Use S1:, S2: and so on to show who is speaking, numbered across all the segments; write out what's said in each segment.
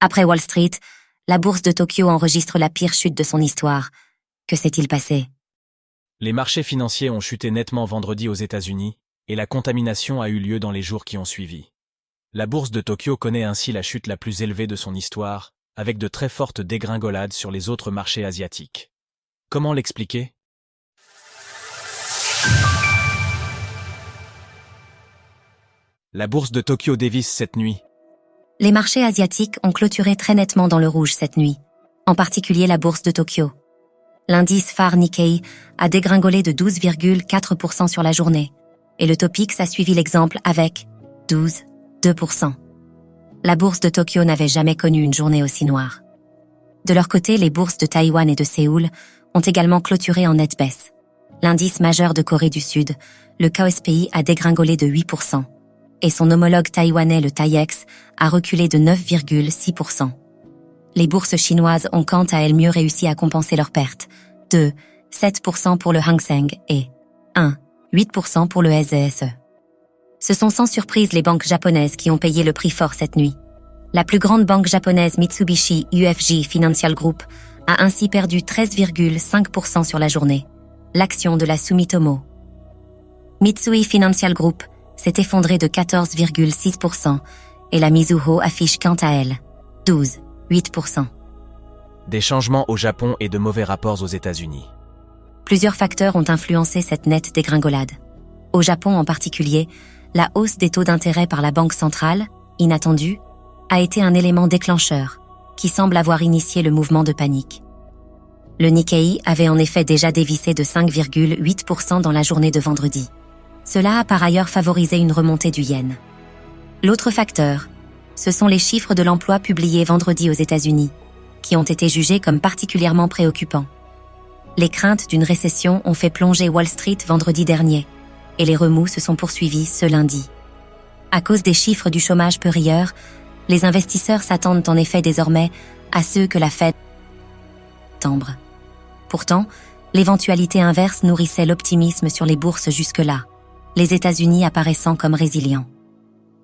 S1: Après Wall Street, la bourse de Tokyo enregistre la pire chute de son histoire. Que s'est-il passé?
S2: Les marchés financiers ont chuté nettement vendredi aux États-Unis, et la contamination a eu lieu dans les jours qui ont suivi. La bourse de Tokyo connaît ainsi la chute la plus élevée de son histoire, avec de très fortes dégringolades sur les autres marchés asiatiques. Comment l'expliquer? La bourse de Tokyo dévisse cette nuit.
S1: Les marchés asiatiques ont clôturé très nettement dans le rouge cette nuit, en particulier la bourse de Tokyo. L'indice phare Nikkei a dégringolé de 12,4% sur la journée, et le Topix a suivi l'exemple avec 12,2%. La bourse de Tokyo n'avait jamais connu une journée aussi noire. De leur côté, les bourses de Taïwan et de Séoul ont également clôturé en nette baisse. L'indice majeur de Corée du Sud, le KSPI, a dégringolé de 8%, et son homologue taïwanais, le TAIEX, a reculé de 9,6%. Les bourses chinoises ont quant à elles mieux réussi à compenser leurs pertes, de 7% pour le Hang Seng et 1,8% pour le SZSE. Ce sont sans surprise les banques japonaises qui ont payé le prix fort cette nuit. La plus grande banque japonaise Mitsubishi UFJ Financial Group a ainsi perdu 13,5% sur la journée, l'action de la Sumitomo Mitsui Financial Group s'est effondrée de 14,6% et la Mizuho affiche quant à elle 12,8%.
S2: Des changements au Japon et de mauvais rapports aux États-Unis.
S1: Plusieurs facteurs ont influencé cette nette dégringolade. Au Japon en particulier, la hausse des taux d'intérêt par la Banque centrale, inattendue, a été un élément déclencheur qui semble avoir initié le mouvement de panique. Le Nikkei avait en effet déjà dévissé de 5,8% dans la journée de vendredi. Cela a par ailleurs favorisé une remontée du yen. L'autre facteur, ce sont les chiffres de l'emploi publiés vendredi aux États-Unis, qui ont été jugés comme particulièrement préoccupants. Les craintes d'une récession ont fait plonger Wall Street vendredi dernier, et les remous se sont poursuivis ce lundi. À cause des chiffres du chômage peu rieurs, les investisseurs s'attendent en effet désormais à ceux que la Fed timbre. Pourtant, l'éventualité inverse nourrissait l'optimisme sur les bourses jusque-là, les États-Unis apparaissant comme résilients.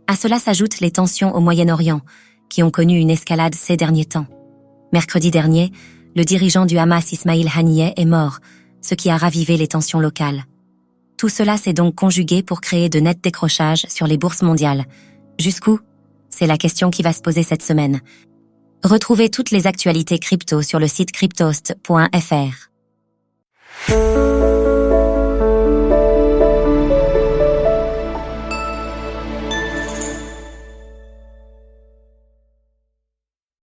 S1: À cela s'ajoutent les tensions au Moyen-Orient, qui ont connu une escalade ces derniers temps. Mercredi dernier, le dirigeant du Hamas Ismail Haniyeh est mort, ce qui a ravivé les tensions locales. Tout cela s'est donc conjugué pour créer de nets décrochages sur les bourses mondiales. Jusqu'où? C'est la question qui va se poser cette semaine. Retrouvez toutes les actualités crypto sur le site cryptost.fr.